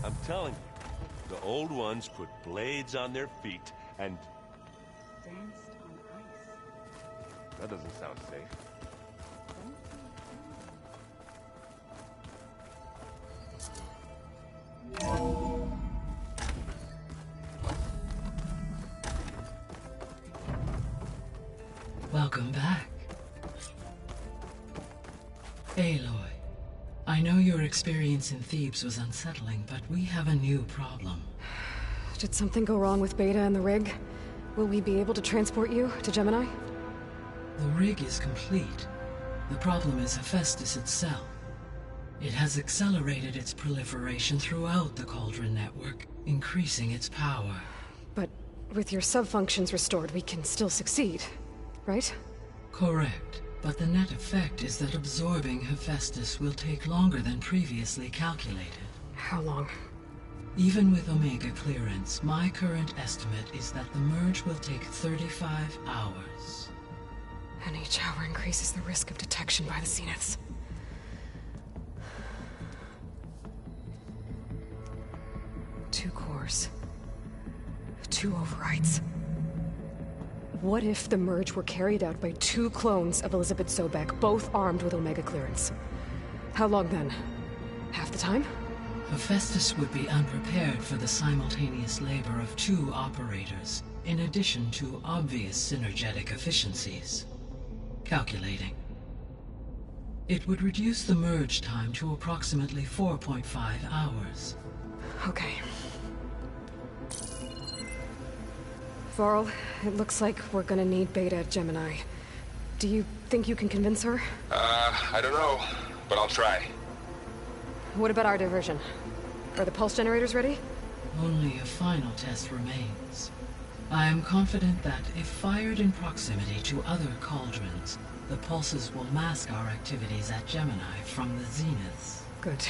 I'm telling you, the old ones put blades on their feet and... Danced on ice. That doesn't sound safe. Welcome back. Aloy, I know your experience in Thebes was unsettling, but we have a new problem. Did something go wrong with Beta and the rig? Will we be able to transport you to Gemini? The rig is complete. The problem is Hephaestus itself. It has accelerated its proliferation throughout the Cauldron network, increasing its power. But with your sub-functions restored, we can still succeed, right? Correct. But the net effect is that absorbing Hephaestus will take longer than previously calculated. How long? Even with Omega clearance, my current estimate is that the merge will take 35 hours. And each hour increases the risk of detection by the Zeniths. Two cores. Two overrides. What if the merge were carried out by two clones of Elizabeth Sobek, both armed with Omega clearance? How long then? Half the time? Hephaestus would be unprepared for the simultaneous labor of two operators, in addition to obvious synergetic efficiencies. Calculating. It would reduce the merge time to approximately 4.5 hours. Okay. Varl, it looks like we're gonna need Beta at Gemini. Do you think you can convince her? I don't know, but I'll try. What about our diversion? Are the pulse generators ready? Only a final test remains. I am confident that if fired in proximity to other cauldrons, the pulses will mask our activities at Gemini from the Zeniths. Good.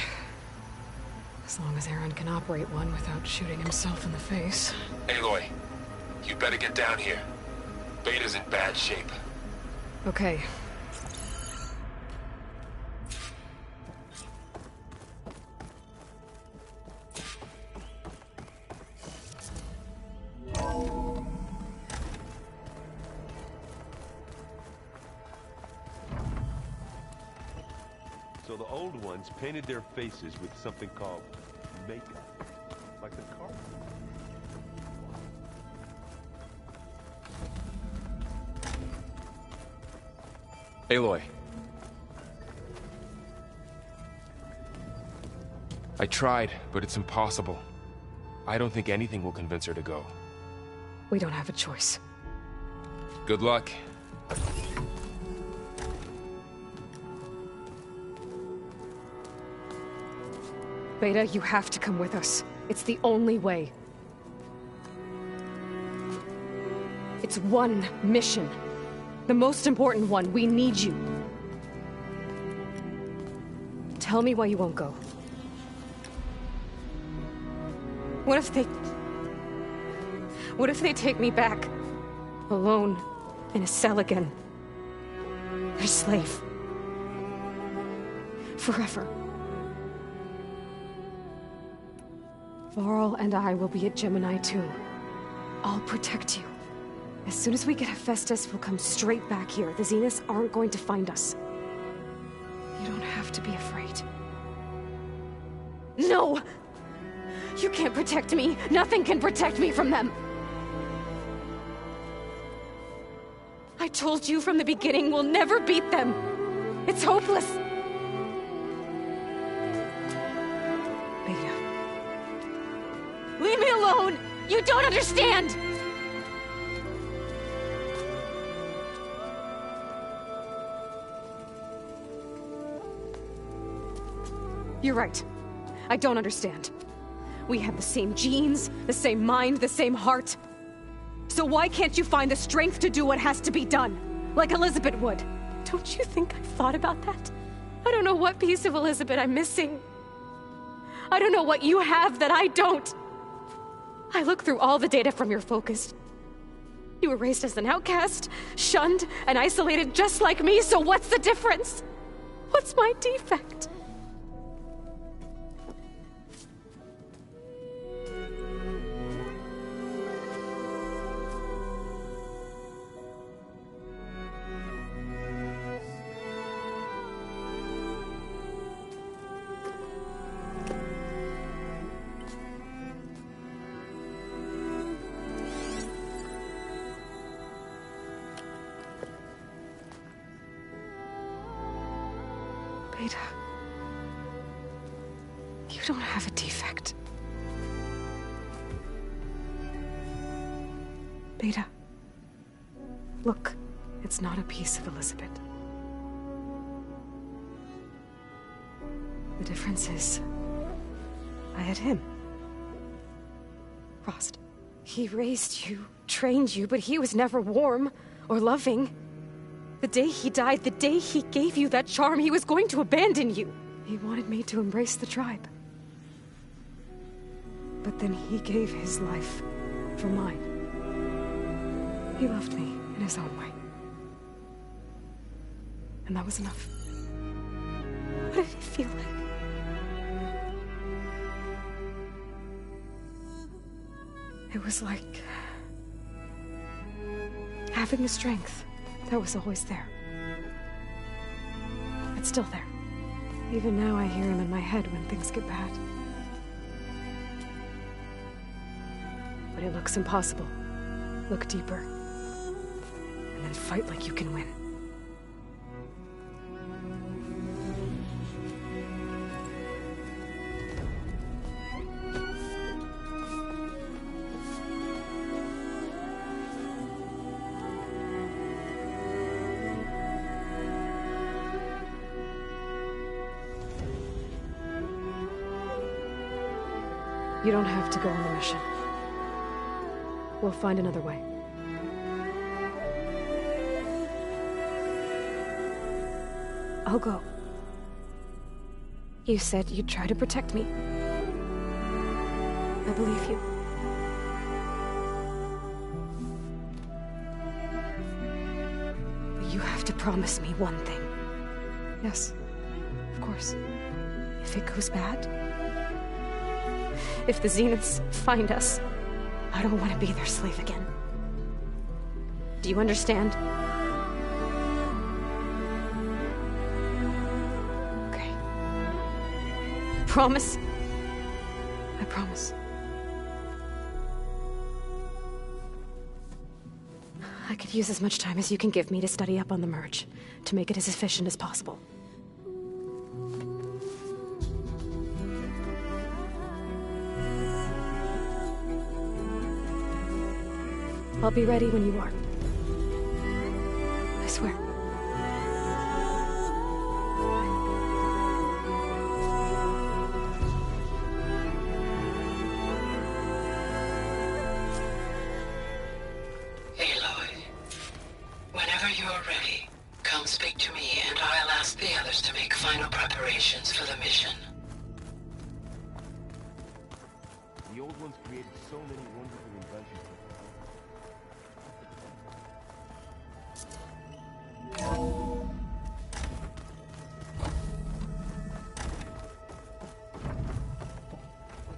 As long as Aaron can operate one without shooting himself in the face. Aloy, you better get down here. Beta's in bad shape. Okay. So the old ones painted their faces with something called makeup, like the car. Aloy. I tried, but it's impossible. I don't think anything will convince her to go. We don't have a choice. Good luck. Beta, you have to come with us. It's the only way. It's one mission. The most important one. We need you. Tell me why you won't go. What if they take me back? Alone, in a cell again. Their slave. Forever. Varl and I will be at Gemini too. I'll protect you. As soon as we get Hephaestus, we'll come straight back here. The Zeniths aren't going to find us. You don't have to be afraid. No! You can't protect me. Nothing can protect me from them. I told you from the beginning we'll never beat them. It's hopeless. Beta. Leave me alone! You don't understand! You're right. I don't understand. We have the same genes, the same mind, the same heart. So why can't you find the strength to do what has to be done? Like Elizabeth would? Don't you think I've thought about that? I don't know what piece of Elizabeth I'm missing. I don't know what you have that I don't. I look through all the data from your focus. You were raised as an outcast, shunned, and isolated just like me, so what's the difference? What's my defect? Beta, you don't have a defect. Beta, look, it's not a piece of Elizabeth. The difference is, I had him. Frost. He raised you, trained you, but he was never warm or loving. The day he died, the day he gave you that charm, he was going to abandon you. He wanted me to embrace the tribe. But then he gave his life for mine. He loved me in his own way. And that was enough. What did it feel like? It was like having the strength that was always there. It's still there. Even now I hear him in my head when things get bad. But it looks impossible. Look deeper. And then fight like you can win. You don't have to go on the mission. We'll find another way. I'll go. You said you'd try to protect me. I believe you. But you have to promise me one thing. Yes, of course. If it goes bad, if the Zeniths find us, I don't want to be their slave again. Do you understand? Okay. Promise? I promise. I could use as much time as you can give me to study up on the merge, to make it as efficient as possible. I'll be ready when you are. I swear. Aloy, whenever you're ready, come speak to me and I'll ask the others to make final preparations for the mission. The old ones created so many wonderful inventions.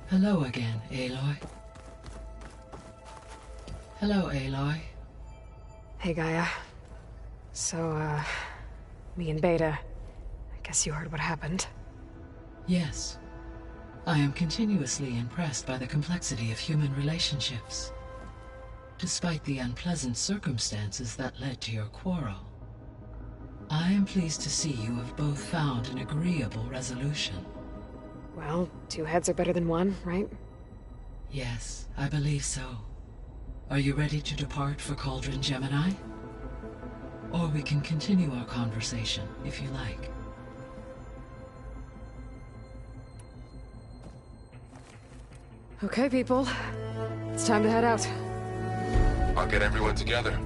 Hello again, Aloy. Hello, Aloy. Hey, Gaia. So, me and Beta, I guess you heard what happened. Yes. I am continuously impressed by the complexity of human relationships. Despite the unpleasant circumstances that led to your quarrel, I am pleased to see you have both found an agreeable resolution. Well, two heads are better than one, right? Yes, I believe so. Are you ready to depart for Cauldron Gemini? Or we can continue our conversation, if you like. Okay, people. It's time to head out. I'll get everyone together.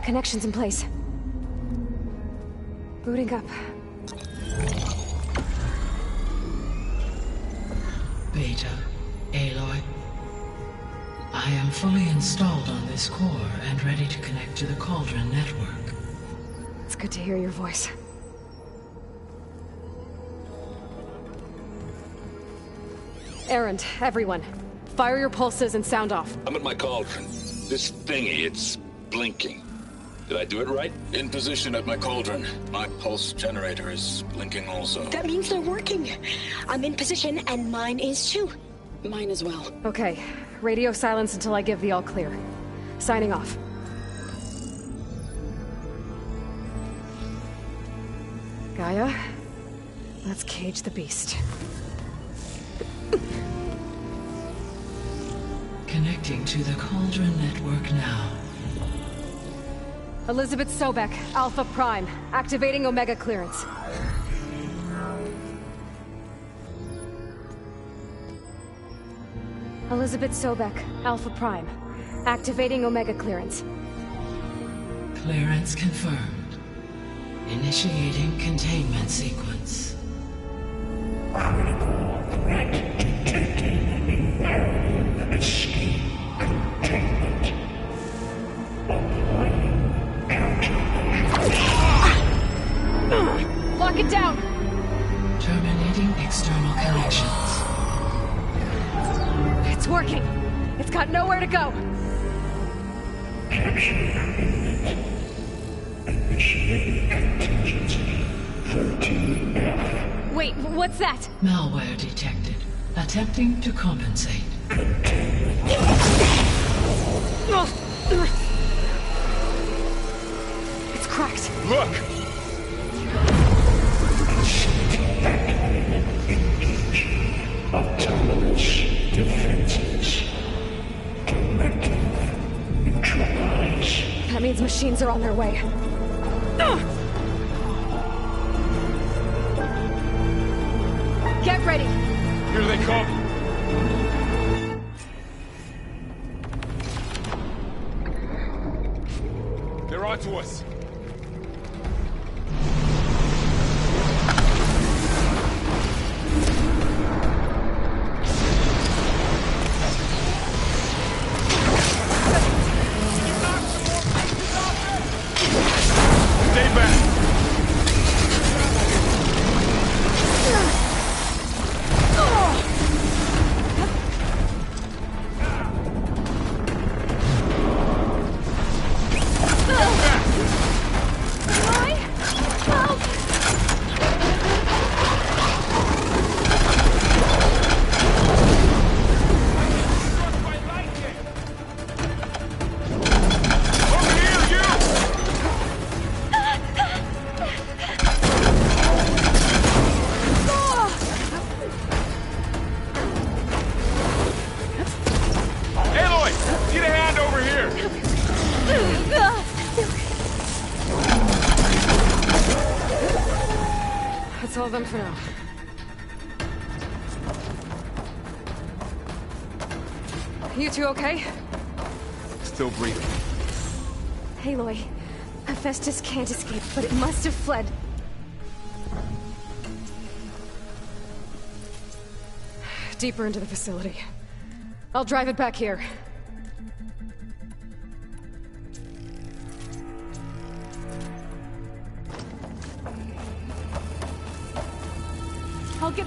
Connections in place. Booting up. Beta, Aloy. I am fully installed on this core and ready to connect to the Cauldron network. It's good to hear your voice. Errand, everyone. Fire your pulses and sound off. I'm at my cauldron. This thingy, it's blinking. Did I do it right? In position at my cauldron. My pulse generator is blinking also. That means they're working. I'm in position, and mine is too. Mine as well. Okay. Radio silence until I give the all clear. Signing off. Gaia, let's cage the beast. Connecting to the Cauldron network now. Elizabeth Sobek, Alpha Prime, activating Omega clearance. Elizabeth Sobek, Alpha Prime, activating Omega clearance. Clearance confirmed. Initiating containment sequence. Critical threat detected. Imperative escape containment. Applying countermeasures. Lock it down! Terminating external connections. It's working! It's got nowhere to go! Capture imminent. Initiating contingency 13F. Wait, what's that? Malware detected. Attempting to compensate. It's cracked. Look! Engage. Autonomous defenses. Directive. Neutralize. That means machines are on their way. Get ready! Here they come! They're onto us! Stay back! That's all of them for now. You two okay? Still breathing. Aloy, Hephaestus can't escape, but it must have fled. Deeper into the facility. I'll drive it back here. I'll get...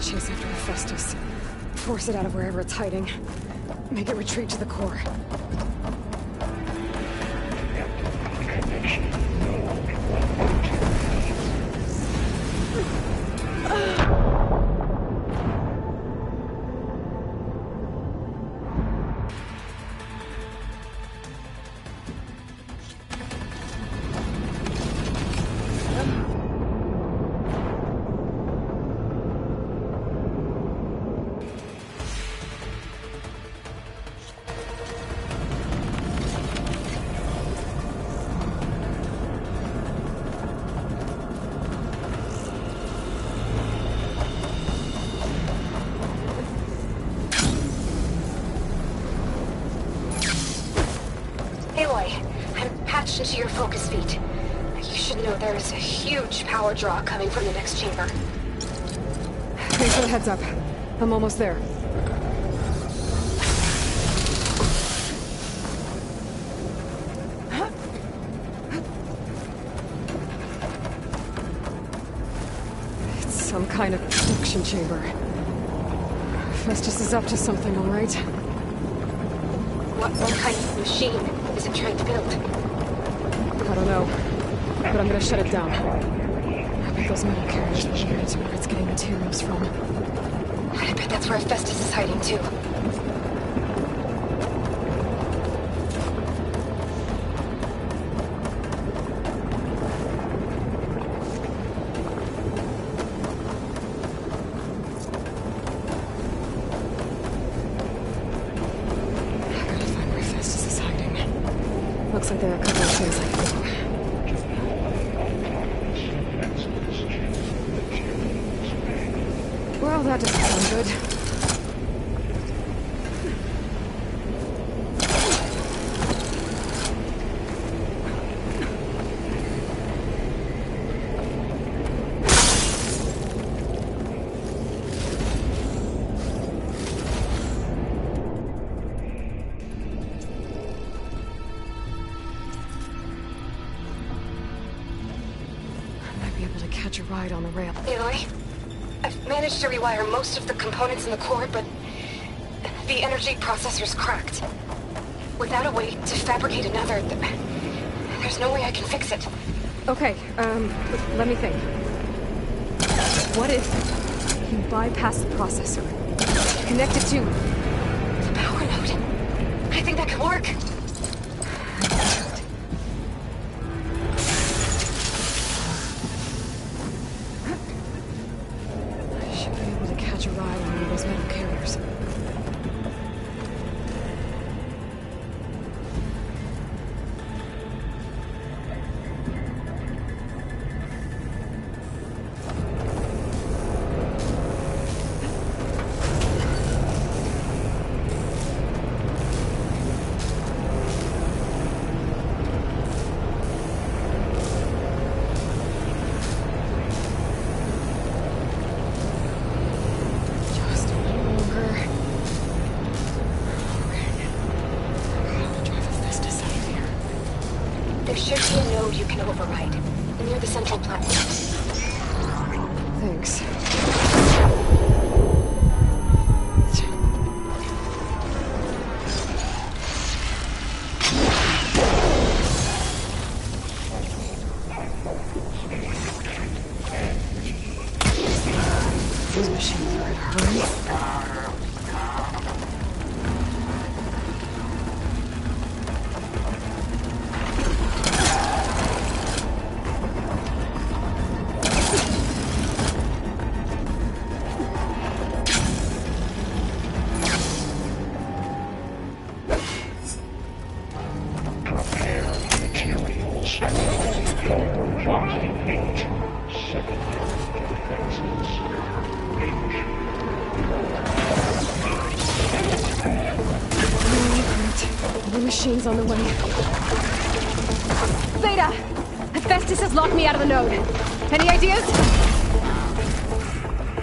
Chase after Hephaestus. Force it out of wherever it's hiding. Make it retreat to the core. Connection. Aloy, I'm patched into your focus feed. You should know there's a huge power draw coming from the next chamber. Thanks for the heads up. I'm almost there. It's some kind of suction chamber. Festus is up to something, all right? What kind of machine is it trying to build? I don't know, but I'm gonna shut it down. I bet those metal carriers will lead into where it's getting materials from. I bet that's where Festus is hiding too. Looks like there are a couple of things I can do. Well, that doesn't sound good. Catch a ride on the rail. Aloy, I've managed to rewire most of the components in the core, but the energy processor's cracked. Without a way to fabricate another, there's no way I can fix it. Okay, let me think. What if you bypass the processor, connect it to the power node? I think that could work. Catch a ride on one of those metal carriers. There should be a node you can override, near the central platform. Thanks. These machines are in a hurry. More machines on the way. Zeta! Festus has locked me out of the node. Any ideas?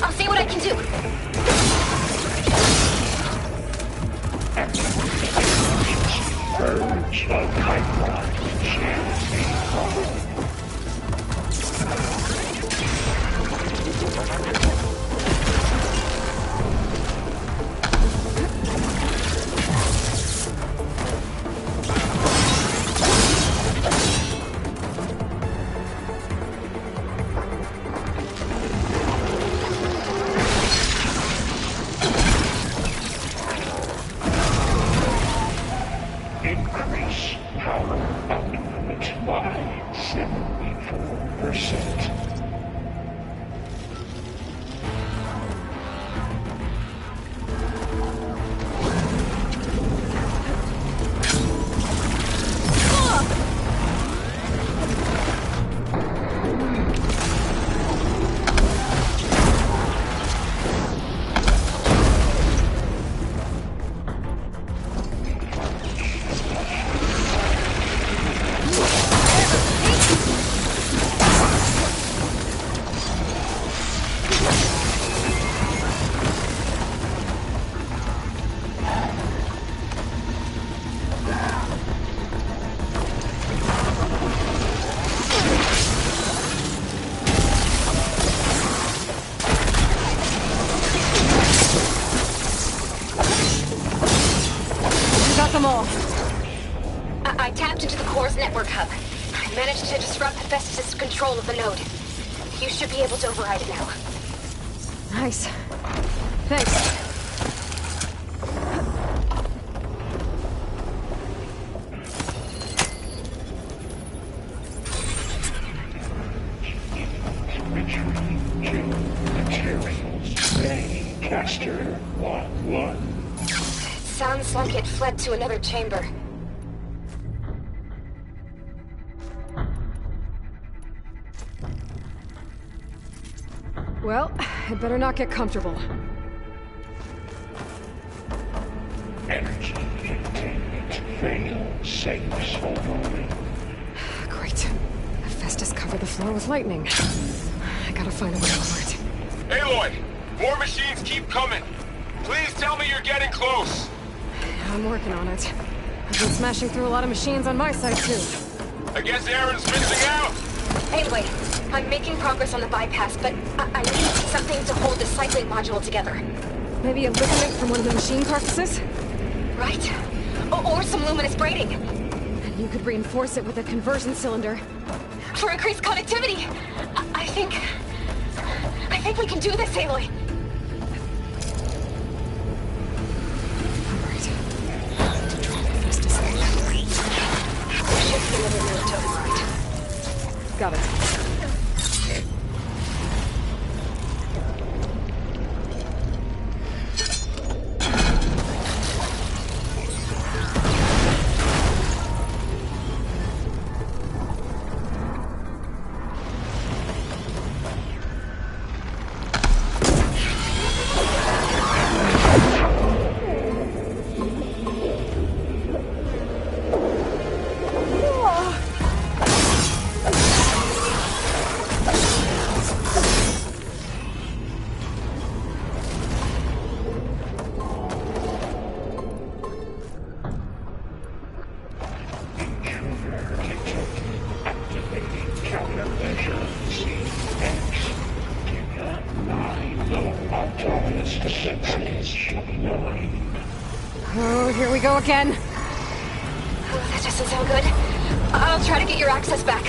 I'll see what I can do. Birds of pipeline. Increase power output by 74%. them all. I tapped into the core's network hub. I managed to disrupt Hephaestus' control of the node. You should be able to override it now. Nice. Thanks. Caster 1-1. Sounds like it fled to another chamber. Well, I'd better not get comfortable. Energy containment failed. Safe only. Great. Hephaestus covered the floor with lightning. I gotta find a way over it. Aloy! More machines keep coming! Please tell me you're getting close! I'm working on it. I've been smashing through a lot of machines on my side, too. I guess Aaron's missing out! Anyway, I'm making progress on the bypass, but I need something to hold the cycling module together. Maybe a ligament from one of the machine carcasses? Right. Or some luminous braiding. And you could reinforce it with a conversion cylinder. For increased connectivity. I think we can do this, Aloy. Alright. To drop Hephaestus. Shift the other node to override. Got it. Oh, here we go again. Oh, that doesn't sound good. I'll try to get your access back.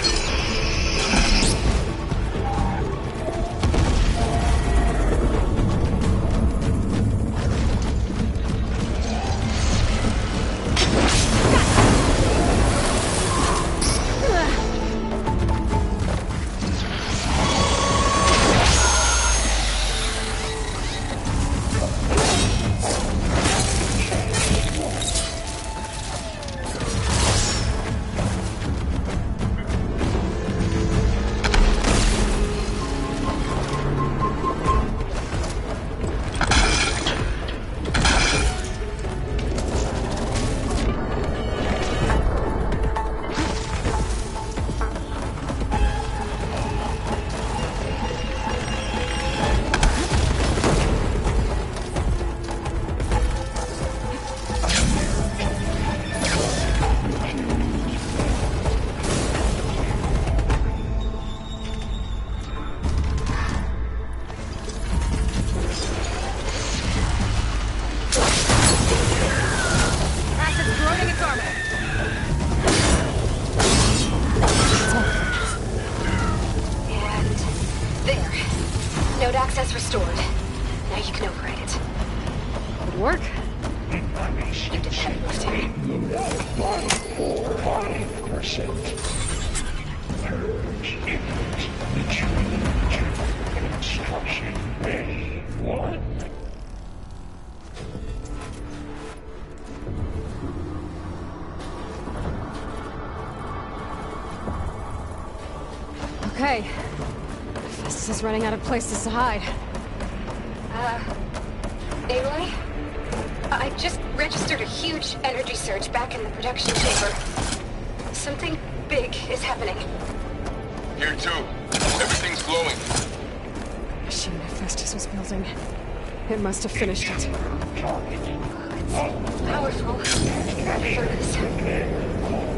Access restored. Now you can override it. Good work. You did heavy lifting. 5%. Purge image. Construction ready. 1. Okay. This is running out of places to hide. Aloy? I just registered a huge energy surge back in the production chamber. Something big is happening. Here too. Everything's glowing. Machine Hephaestus was building. It must have finished it. It's powerful. Furnace.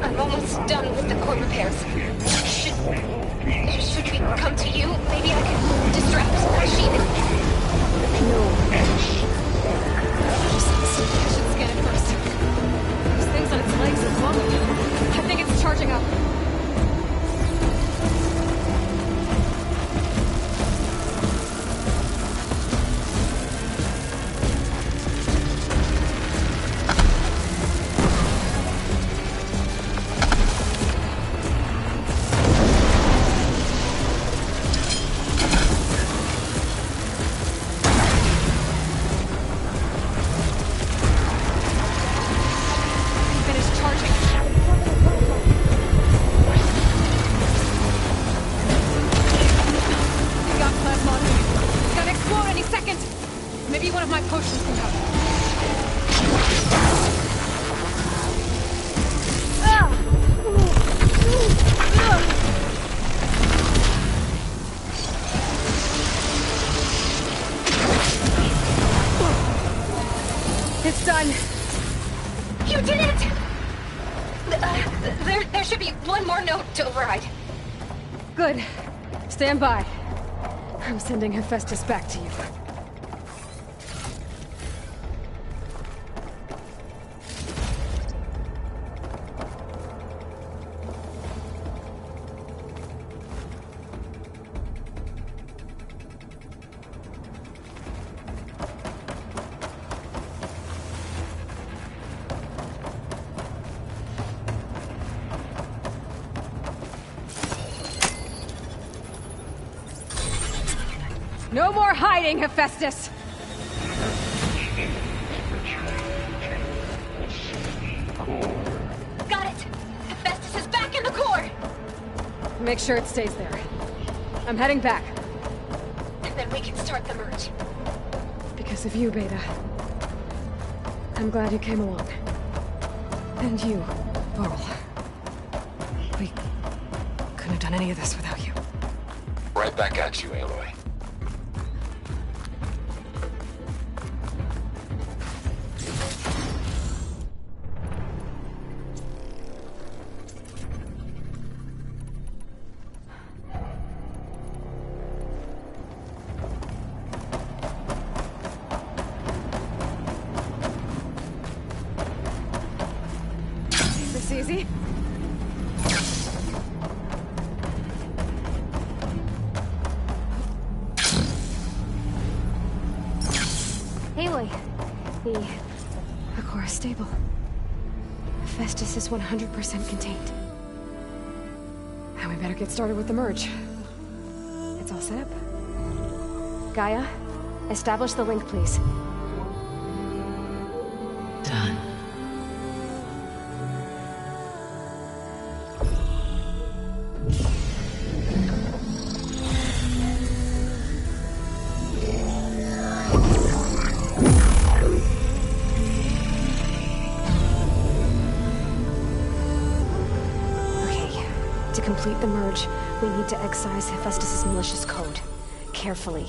I'm almost done with the core repairs. Should we come to you? Maybe I can distract the machine. No. I should scan it first. Those You did it! There should be one more note to override. Good. Stand by. I'm sending Hephaestus back to you. No more hiding, Hephaestus! Got it! Hephaestus is back in the core! Make sure it stays there. I'm heading back. And then we can start the merge. Because of you, Beta. I'm glad you came along. And you, Varl. We couldn't have done any of this without you. Right back at you, Aloy. This easy? Aloy, The core is stable. Hephaestus is 100% contained. Now we better get started with the merge. It's all set up. Gaia, establish the link, please. Done. Okay, to complete the merge, we need to excise Hephaestus's malicious code. Carefully.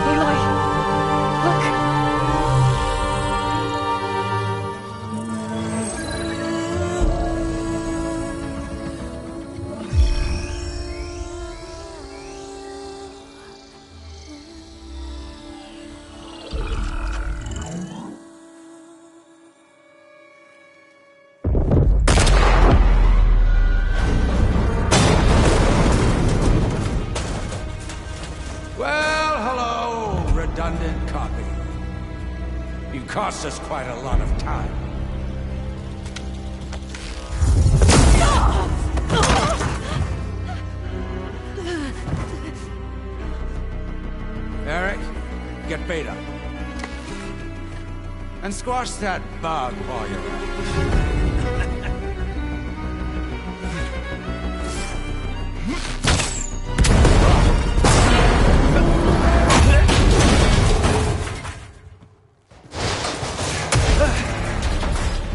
Aloy! Look! Well, hello, redundant copy. You cost us quite a lot of time. Eric, get Beta. And squash that bug while you're at it.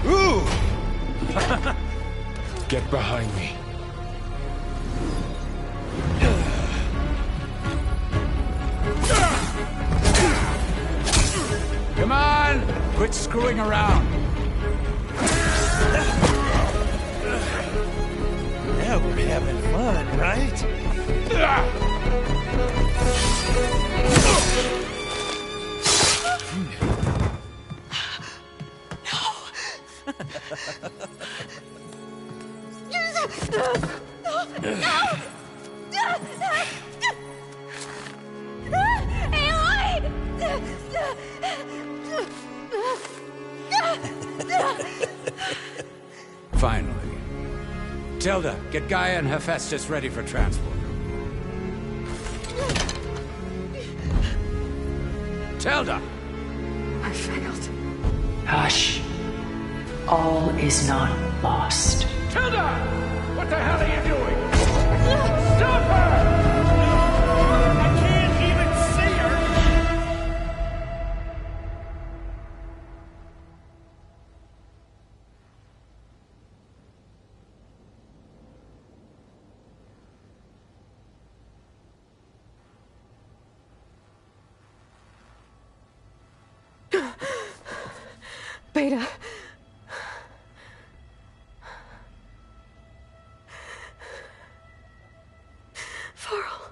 Ooh! Get behind me. Come on! Quit screwing around. Now we're having fun, right? Finally. Tilda, get Gaia and Hephaestus ready for transport. Tilda! I failed. Hush. All is not lost. Tilda! What the hell are you doing? Stop her! I can't even see her! Beta. Varl.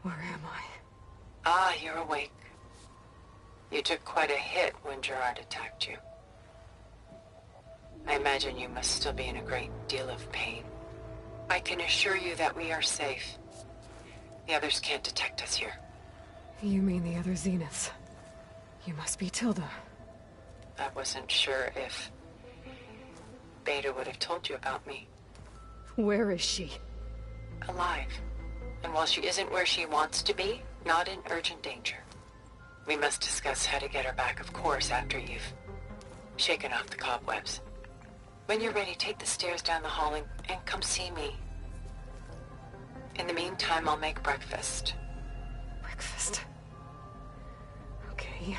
Where am I? Ah, you're awake. You took quite a hit when Gerard attacked you. I imagine you must still be in a great deal of pain. I can assure you that we are safe. The others can't detect us here. You mean the other Zeniths? You must be Tilda. I wasn't sure if Beta would have told you about me. Where is she? Alive. And while she isn't where she wants to be, not in urgent danger. We must discuss how to get her back, of course, after you've shaken off the cobwebs. When you're ready, take the stairs down the hall and come see me. In the meantime, I'll make breakfast. Breakfast. Okay.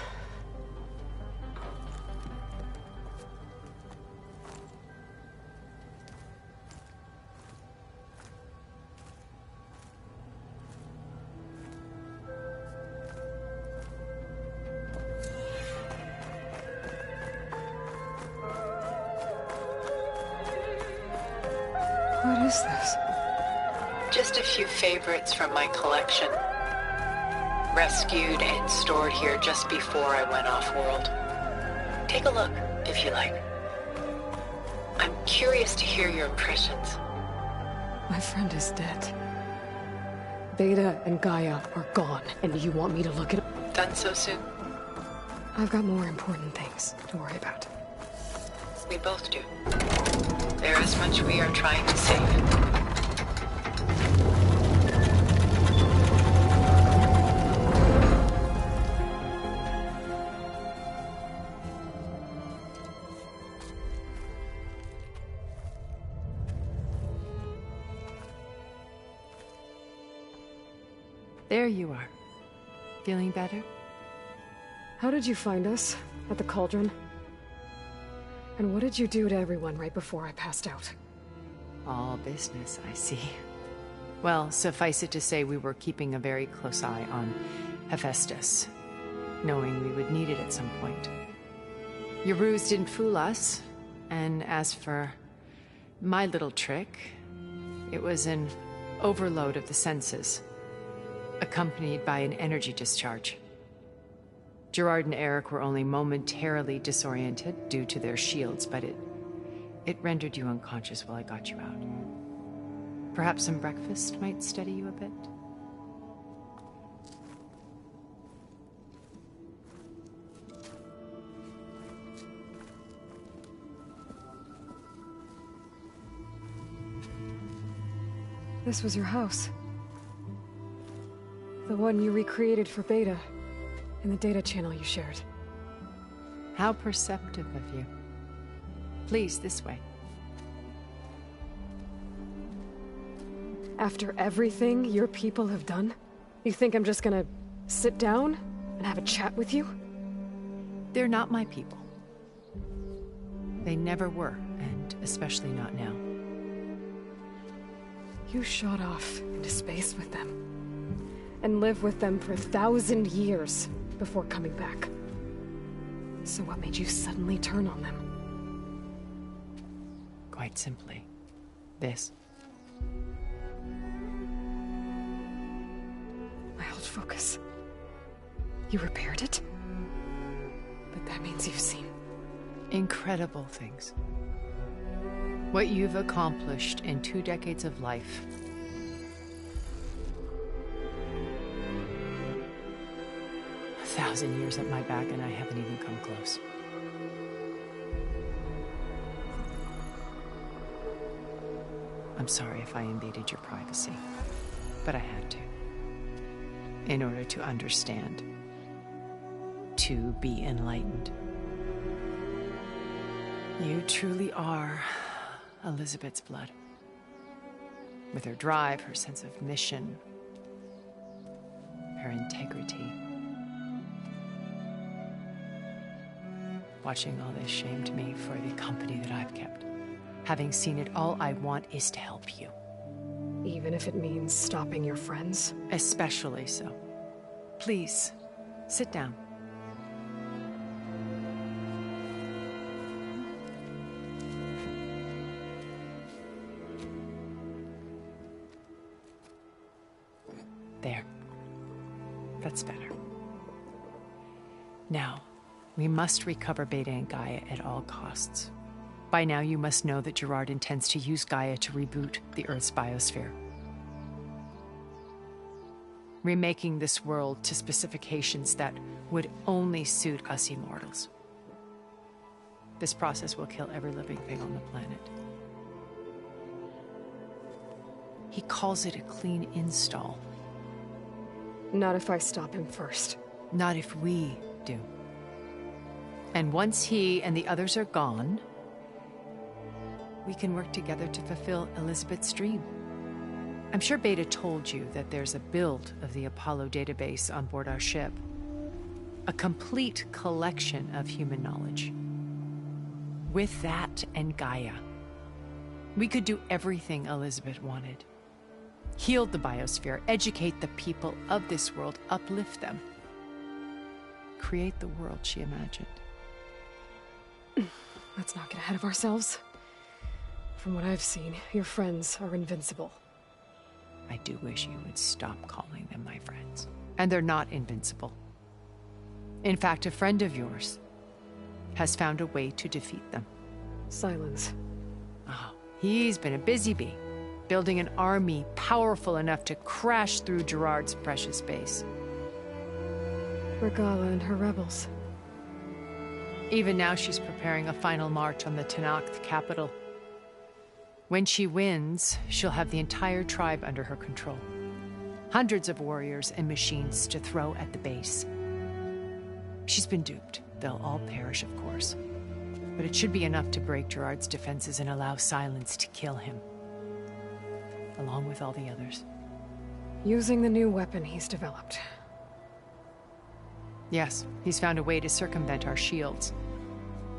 What is this? Just a few favorites from my collection. Rescued and stored here just before I went off-world. Take a look, if you like. I'm curious to hear your impressions. My friend is dead. Beta and Gaia are gone, and you want me to look at... Done so soon? I've got more important things to worry about. We both do. There is much we are trying to save. There you are. Feeling better? How did you find us? At the cauldron? And what did you do to everyone right before I passed out? All business, I see. Well, suffice it to say we were keeping a very close eye on Hephaestus, knowing we would need it at some point. Your ruse didn't fool us, and as for my little trick, it was an overload of the senses, accompanied by an energy discharge. Gerard and Eric were only momentarily disoriented due to their shields, but it rendered you unconscious while I got you out. Perhaps some breakfast might steady you a bit? This was your house. The one you recreated for Beta, in the data channel you shared. How perceptive of you. Please, this way. After everything your people have done, you think I'm just gonna sit down and have a chat with you? They're not my people. They never were, and especially not now. You shot off into space with them, and lived with them for 1,000 years before coming back. So what made you suddenly turn on them? Quite simply, this. I held focus. You repaired it? But that means you've seen... incredible things. What you've accomplished in 2 decades of life. A 1,000 years at my back and I haven't even come close. I'm sorry if I invaded your privacy, but I had to. In order to understand. To be enlightened. You truly are Elizabeth's blood. With her drive, her sense of mission, her integrity. Watching all this shamed me for the company that I've kept. Having seen it, all I want is to help you. Even if it means stopping your friends? Especially so. Please, sit down. There. That's better. Now, we must recover Beta and Gaia at all costs. By now, you must know that Gerard intends to use Gaia to reboot the Earth's biosphere. Remaking this world to specifications that would only suit us immortals. This process will kill every living thing on the planet. He calls it a clean install. Not if I stop him first. Not if we do. And once he and the others are gone, we can work together to fulfill Elizabeth's dream. I'm sure Beta told you that there's a build of the Apollo database on board our ship. A complete collection of human knowledge. With that and Gaia, we could do everything Elizabeth wanted. Heal the biosphere, educate the people of this world, uplift them. Create the world she imagined. Let's not get ahead of ourselves. From what I've seen, your friends are invincible. I do wish you would stop calling them my friends. And they're not invincible. In fact, a friend of yours has found a way to defeat them. Silence. Oh, he's been a busy bee, building an army powerful enough to crash through Gerard's precious base. Regala and her rebels. Even now she's preparing a final march on the Tenakth capital. When she wins, she'll have the entire tribe under her control. Hundreds of warriors and machines to throw at the base. She's been duped. They'll all perish, of course. But it should be enough to break Gerard's defenses and allow Silence to kill him. Along with all the others. Using the new weapon he's developed. Yes, he's found a way to circumvent our shields.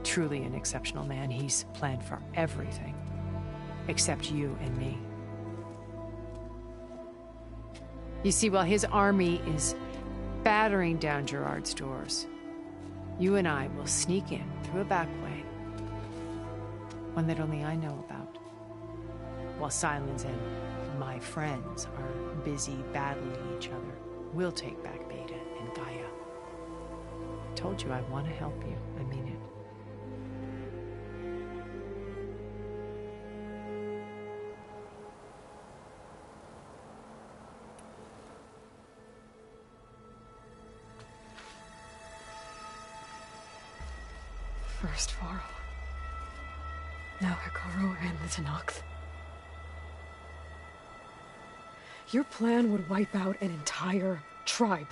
Truly an exceptional man. He's planned for everything. Except you and me. You see, while his army is battering down Gerard's doors, you and I will sneak in through a back way. One that only I know about. While Silence and my friends are busy battling each other, we'll take back Beta and Gaia. I told you I want to help you. I mean it. First Varl. Now Hikaru and the Tenakth. Your plan would wipe out an entire tribe.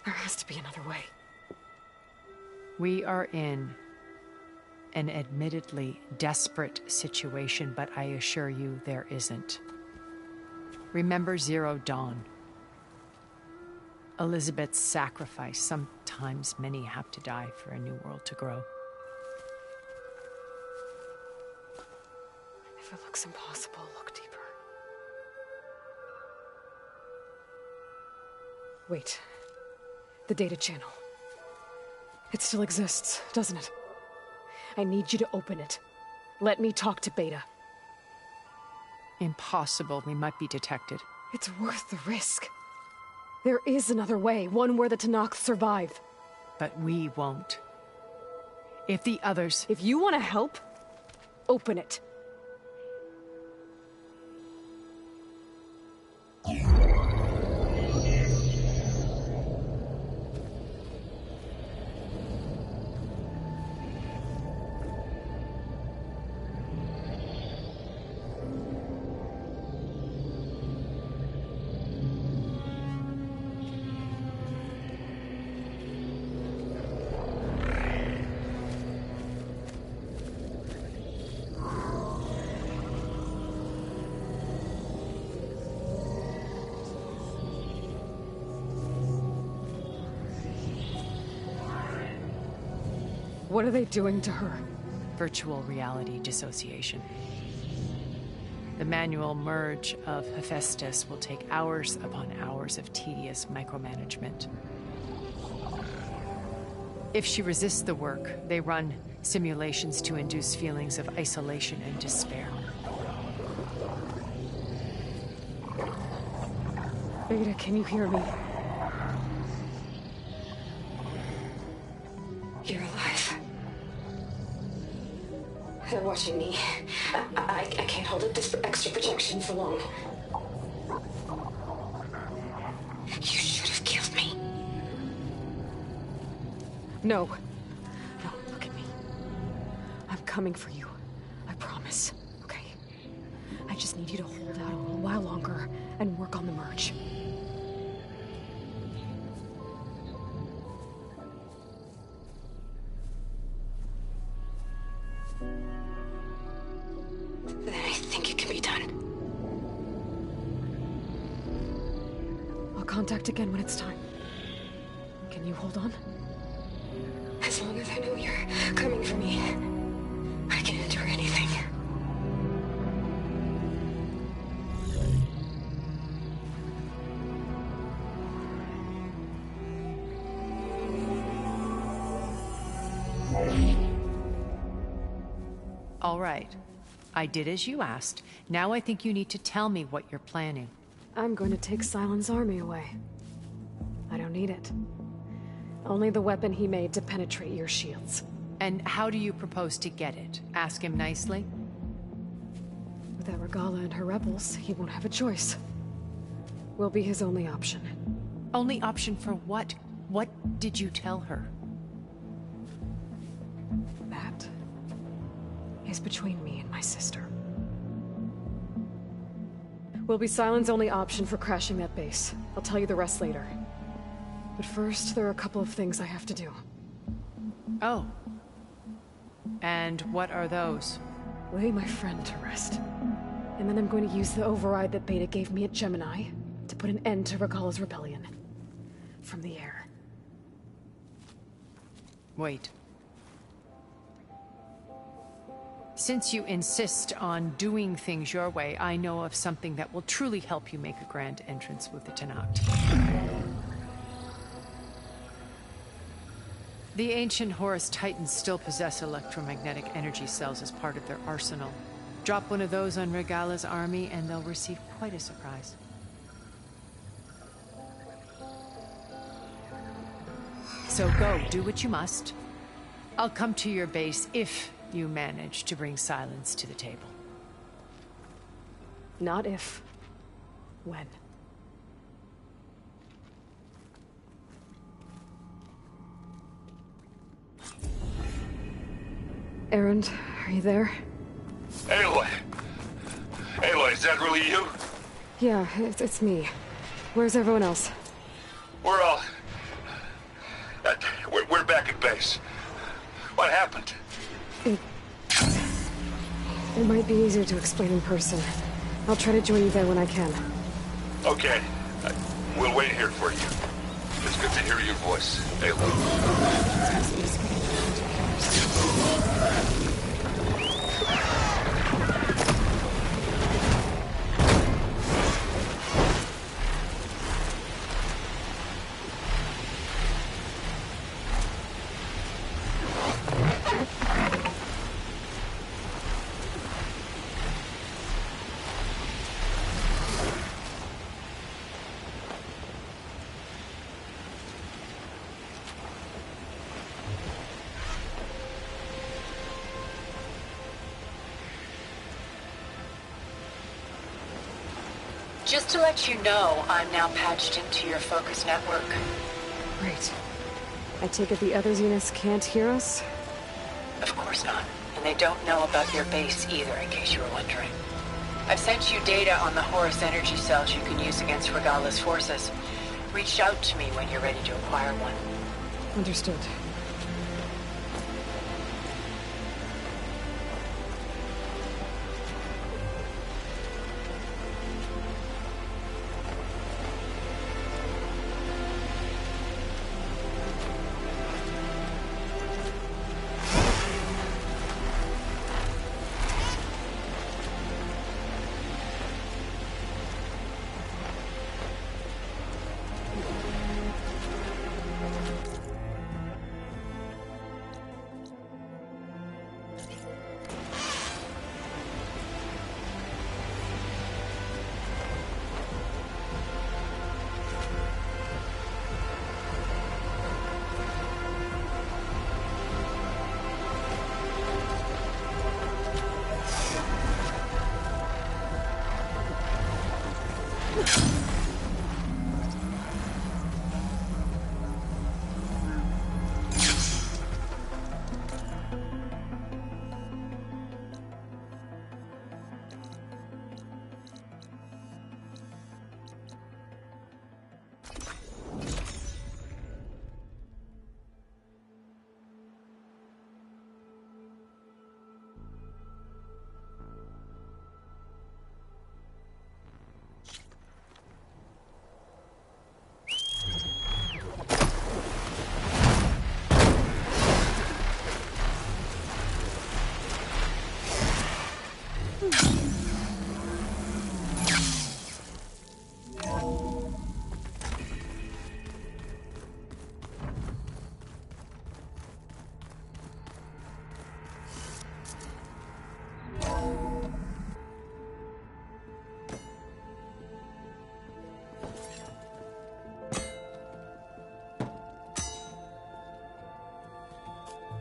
There has to be another way. We are in an admittedly desperate situation, but I assure you there isn't. Remember Zero Dawn. Elizabeth's sacrifice. Sometimes many have to die for a new world to grow. If it looks impossible, look deeper. Wait. The data channel. It still exists, doesn't it? I need you to open it. Let me talk to Beta. Impossible. We might be detected. It's worth the risk. There is another way, one where the Tenakth survive. But we won't. If the others... If you want to help, open it. What are they doing to her? Virtual reality dissociation. The manual merge of Hephaestus will take hours upon hours of tedious micromanagement. If she resists the work, they run simulations to induce feelings of isolation and despair. Beta, can you hear me? You're alive. They're watching me. I can't hold up this extra protection for long. You should have killed me. No. No, look at me. I'm coming for you. I promise. Okay? I just need you to hold out a little while longer and work on the merge. Then I think it can be done. I'll contact again when it's time. Can you hold on? As long as I know you're coming for me, I can endure anything. All right. I did as you asked. Now I think you need to tell me what you're planning. I'm going to take Sylens' army away. I don't need it. Only the weapon he made to penetrate your shields. And how do you propose to get it? Ask him nicely? Without Regala and her rebels, he won't have a choice. We'll be his only option. Only option for what? What did you tell her? That is between me and my sister. Will be Sylens' only option for crashing that base. I'll tell you the rest later. But first, there are a couple of things I have to do. Oh. And what are those? Lay my friend to rest. And then I'm going to use the override that Beta gave me at Gemini to put an end to Regala's rebellion. From the air. Wait. Since you insist on doing things your way, I know of something that will truly help you make a grand entrance with the Tenakth. The ancient Horus Titans still possess electromagnetic energy cells as part of their arsenal. Drop one of those on Regala's army and they'll receive quite a surprise. So go, do what you must. I'll come to your base if you manage to bring Sylens to the table. Not if. When. Erend, are you there? Aloy! Aloy, is that really you? Yeah, it's me. Where's everyone else? We're all... we're back at base. What happened? It might be easier to explain in person. I'll try to join you there when I can. Okay. We'll wait here for you. It's good to hear your voice, Aloy. Just to let you know, I'm now patched into your focus network. Great. I take it the other Zeniths can't hear us? Of course not. And they don't know about your base either, in case you were wondering. I've sent you data on the Horus energy cells you can use against Regala's forces. Reach out to me when you're ready to acquire one. Understood.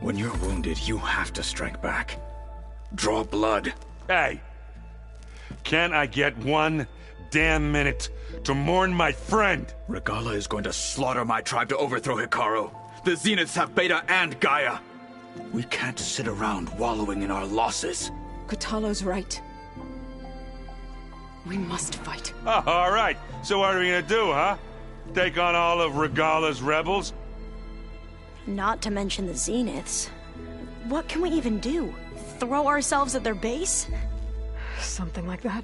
When you're wounded, you have to strike back. Draw blood. Hey! Can't I get one damn minute to mourn my friend? Regala is going to slaughter my tribe to overthrow Hikaru. The Zeniths have Beta and Gaia. We can't sit around wallowing in our losses. Kotallo's right. We must fight. Oh, all right. So what are we gonna do, huh? Take on all of Regala's rebels? Not to mention the Zeniths. What can we even do? Throw ourselves at their base? Something like that.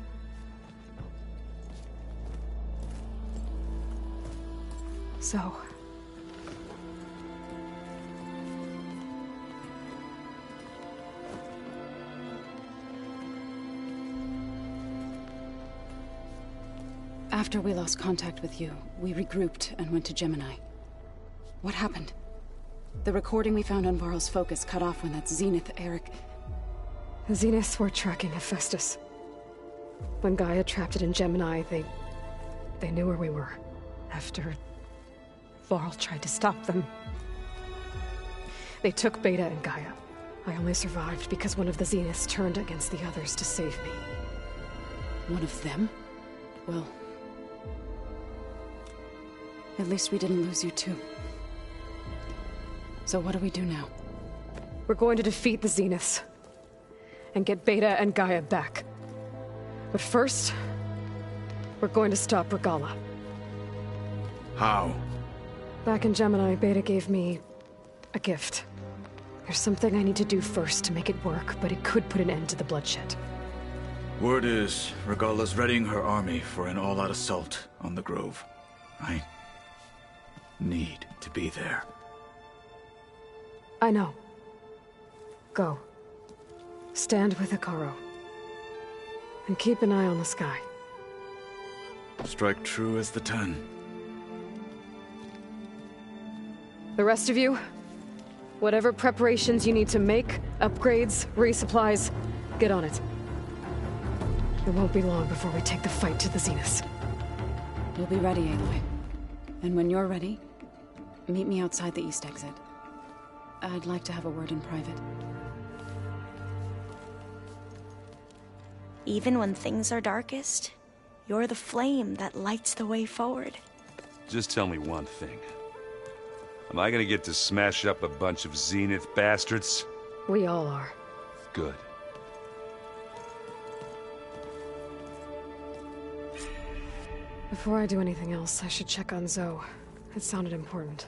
So... After we lost contact with you, we regrouped and went to Gemini. What happened? The recording we found on Varl's focus cut off when that Zenith, Eric... The Zeniths were tracking Hephaestus. When Gaia trapped it in Gemini, they knew where we were. After... Varl tried to stop them. They took Beta and Gaia. I only survived because one of the Zeniths turned against the others to save me. One of them? Well... At least we didn't lose you too. So what do we do now? We're going to defeat the Zeniths. And get Beta and Gaia back. But first... we're going to stop Regala. How? Back in Gemini, Beta gave me... a gift. There's something I need to do first to make it work, but it could put an end to the bloodshed. Word is, Regala's readying her army for an all-out assault on the Grove. I... need to be there. I know. Go. Stand with Hikaru. And keep an eye on the sky. Strike true as the 10. The rest of you, whatever preparations you need to make, upgrades, resupplies, get on it. It won't be long before we take the fight to the Zeniths. We'll be ready, Aloy. And when you're ready, meet me outside the east exit. I'd like to have a word in private. Even when things are darkest, You're the flame that lights the way forward. Just tell me one thing. Am I gonna get to smash up a bunch of Zenith bastards? We all are. Good. Before I do anything else, I should check on Zoe. It sounded important.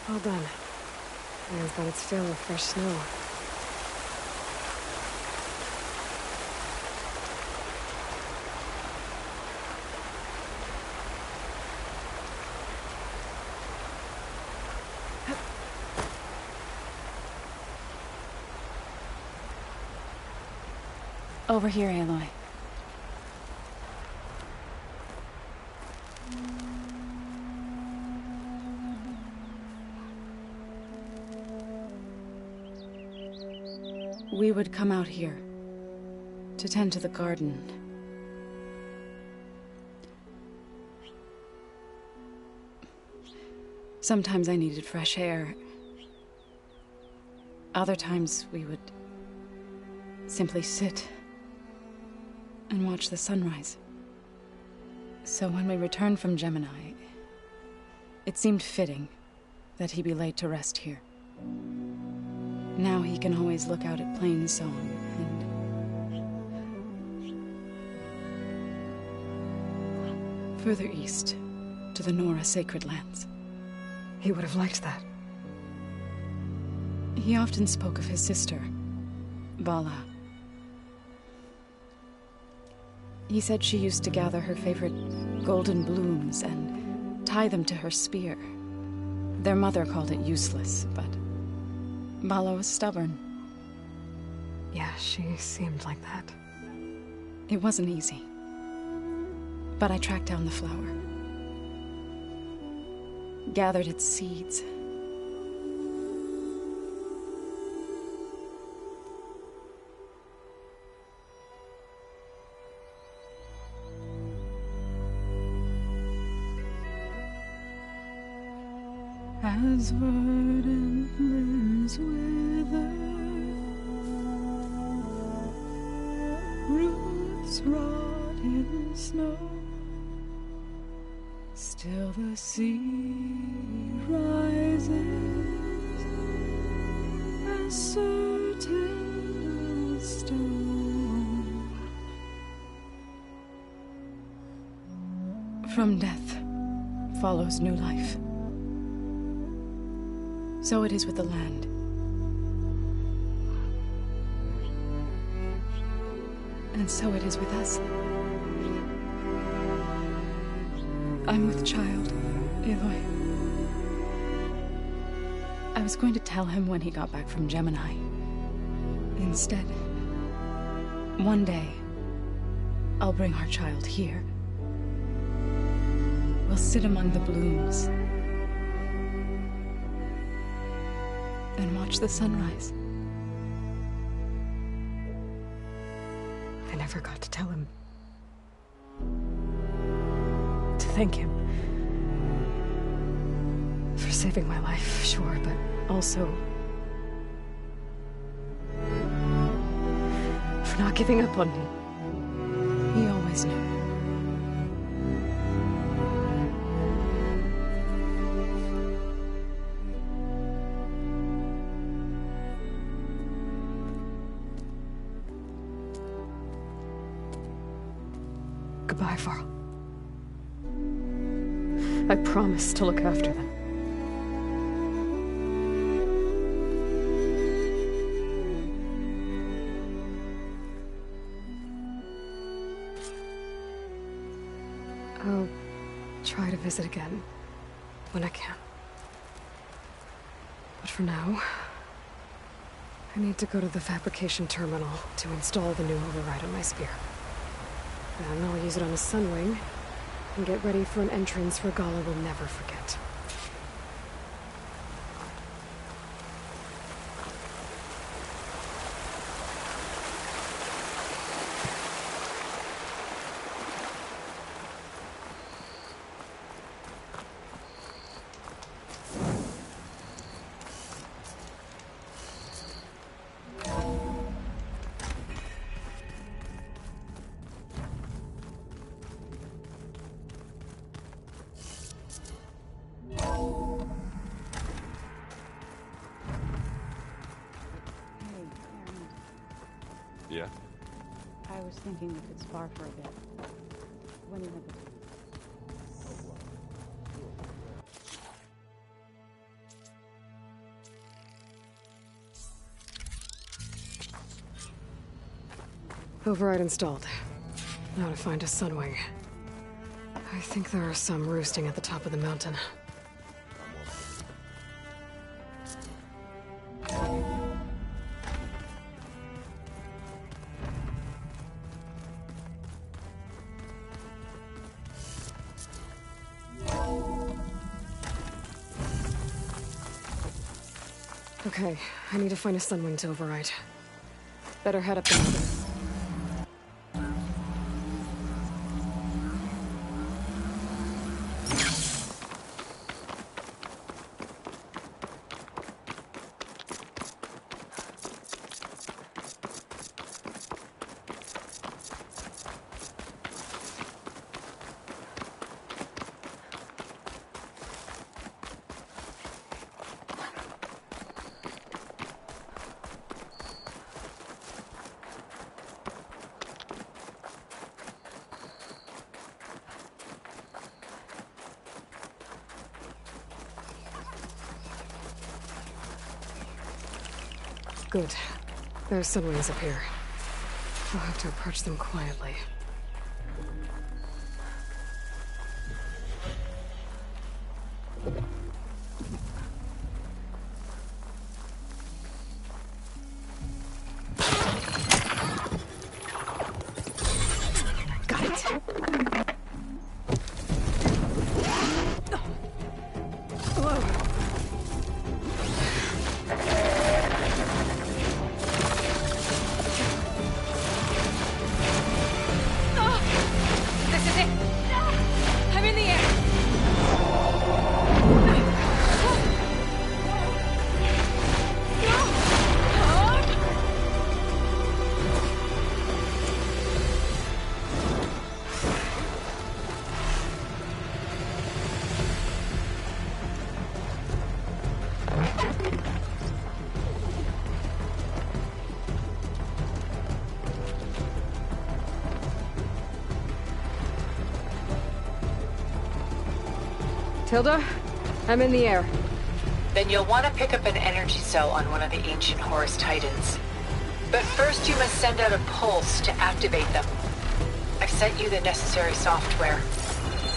Well done. Means that it's filled with fresh snow. Over here, Aloy. We would come out here to tend to the garden. Sometimes I needed fresh air. Other times we would simply sit and watch the sunrise. So when we returned from Gemini, it seemed fitting that he be laid to rest here. Now he can always look out at Plain Song and further east to the Nora Sacred Lands. He would have liked that. He often spoke of his sister, Bala. He said she used to gather her favorite golden blooms and tie them to her spear. Their mother called it useless, but Bala was stubborn. Yeah, she seemed like that. It wasn't easy. But I tracked down the flower. Gathered its seeds. As verdant limbs wither, roots rot in snow, still the sea rises, as certain as stone. From death follows new life. So it is with the land. And so it is with us. I'm with child, Aloy. I was going to tell him when he got back from Gemini. Instead, one day, I'll bring our child here. We'll sit among the blooms and watch the sunrise. I never got to tell him. To thank him. For saving my life, sure, but also for not giving up on me. He always knew. Goodbye, Varl. I promise to look after them. visit again when I can. But for now, I need to go to the fabrication terminal to install the new override on my spear. Then I'll use it on a sunwing and get ready for an entrance Regala will never forget. Yeah? I was thinking we could spar for a bit. When you have the time. Override installed. Now to find a sunwing. I think there are some roosting at the top of the mountain. Okay, I need to find a sunwing to override. Better head up the mountain. Good. There's sunwings up here. I'll have to approach them quietly. Got it. Tilda, I'm in the air. Then you'll want to pick up an energy cell on one of the ancient Horus Titans. But first you must send out a pulse to activate them. I've sent you the necessary software.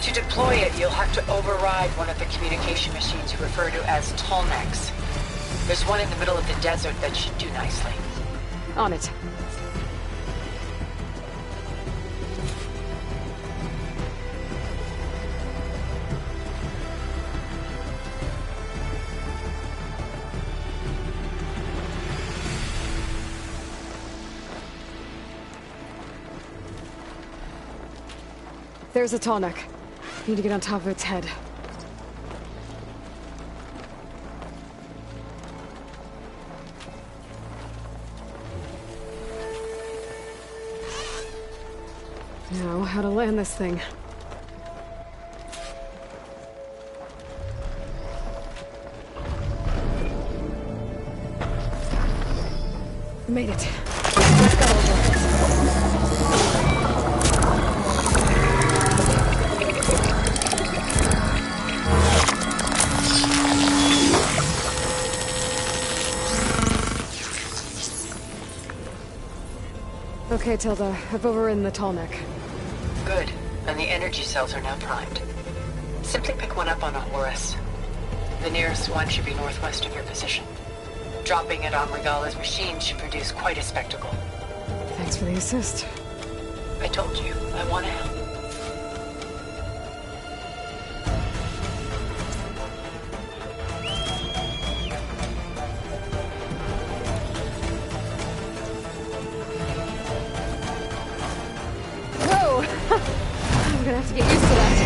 To deploy it, you'll have to override one of the communication machines you refer to as Tallnecks. There's one in the middle of the desert that should do nicely. On it. There's a Tallneck. Need to get on top of its head. Now, how to land this thing. Made it. Let's go over. Okay, Tilda. I've overridden the Tallneck. Good. And the energy cells are now primed. Simply pick one up on a Horus. The nearest one should be northwest of your position. Dropping it on Regala's machine should produce quite a spectacle. Thanks for the assist. I told you, I want to help. Whoa! I'm gonna have to get used to that.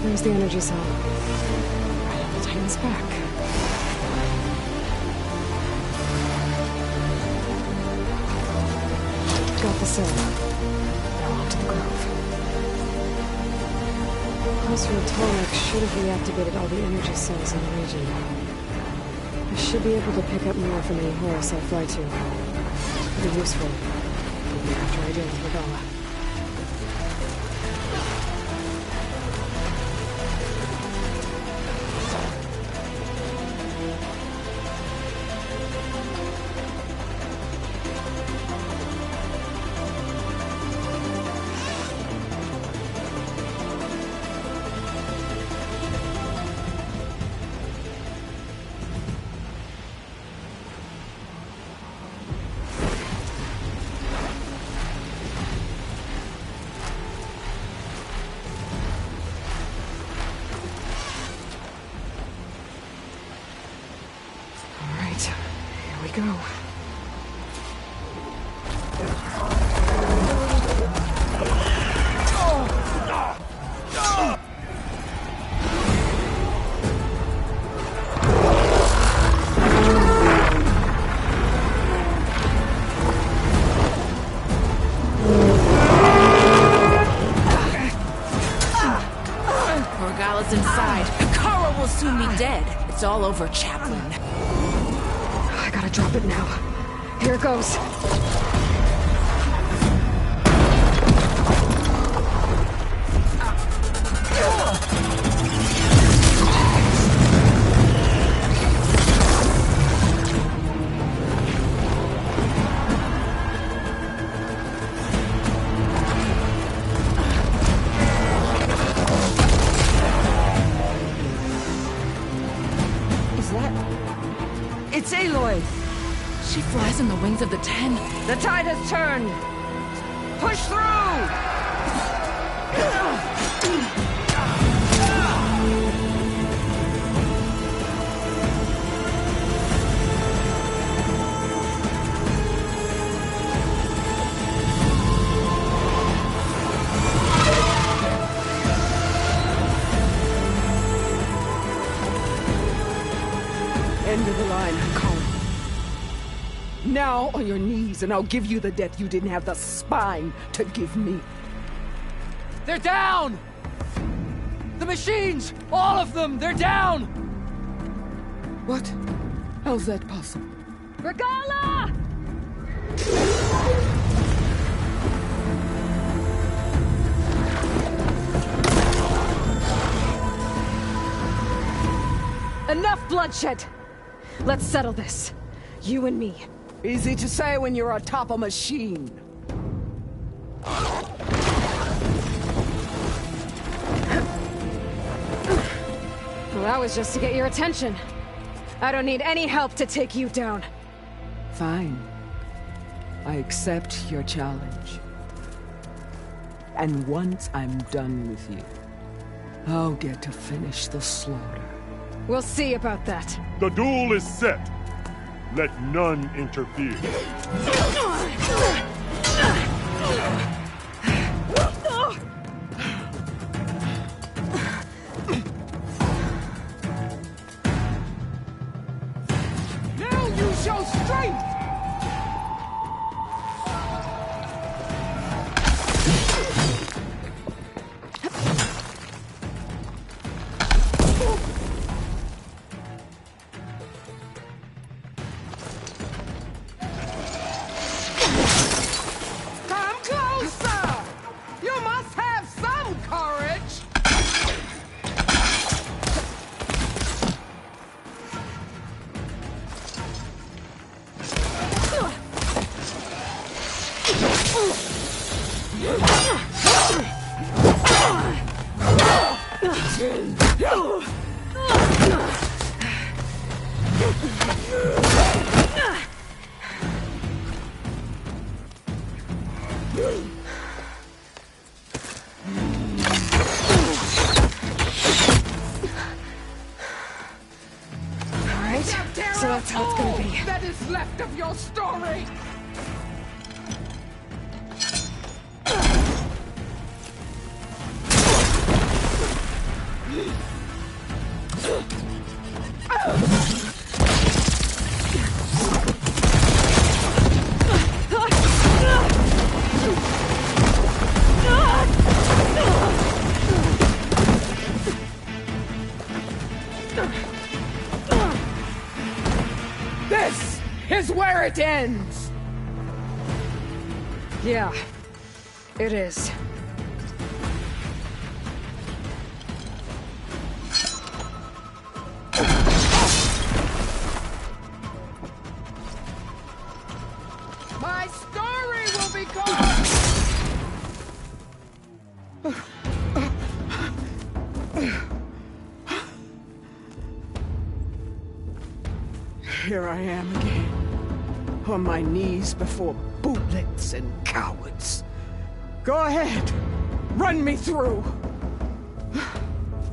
There's the energy cell. Right on the Titan's back. Got the cell. Now on to the grove. Professor Atomic should have reactivated all the energy cells in the region. I should be able to pick up more from any Horus I fly to. It'll be useful. Maybe after I deal with Regala. Go. Regala's inside. Kara will soon be dead. It's all over, Chaplain. I gotta drop it now. Here it goes. Is that... It's Aloy! She flies in the wings of the Ten. The tide has turned! Push through! End of the line, Colin. Now on your knees, and I'll give you the death you didn't have the spine to give me. They're down! The machines! All of them! They're down! What? How's that possible? Regala! Enough bloodshed! Let's settle this. You and me. Easy to say when you're atop a machine. Well, that was just to get your attention. I don't need any help to take you down. Fine. I accept your challenge. And once I'm done with you, I'll get to finish the slaughter. We'll see about that. The duel is set. Let none interfere. Alright, so that's how it's gonna be. That is left of your story! This is where it ends! Yeah, it is. My story will be gone! Here I am again, on my knees before bootlets and cowards. Go ahead, run me through.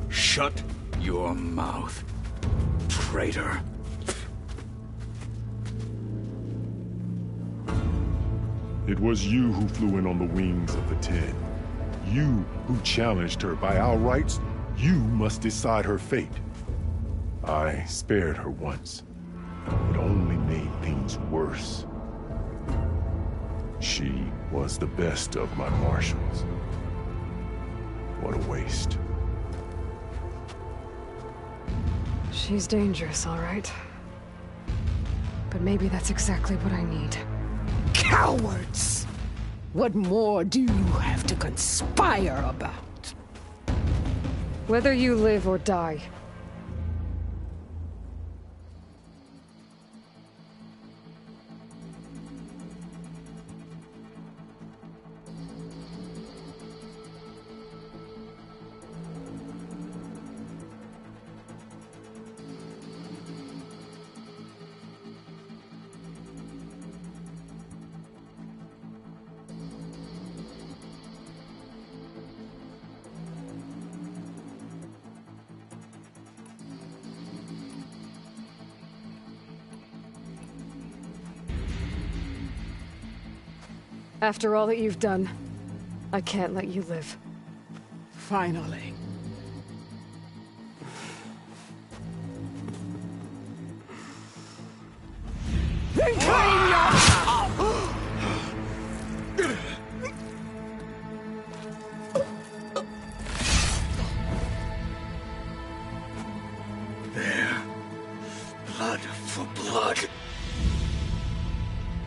Shut your mouth, traitor. It was you who flew in on the wings of the 10. You who challenged her by our rights. You must decide her fate. I spared her once. It only made things worse. She was the best of my marshals. What a waste. She's dangerous, all right. But maybe that's exactly what I need. Cowards! What more do you have to conspire about? Whether you live or die. After all that you've done, I can't let you live. Finally. Then claim your... There. Blood for blood.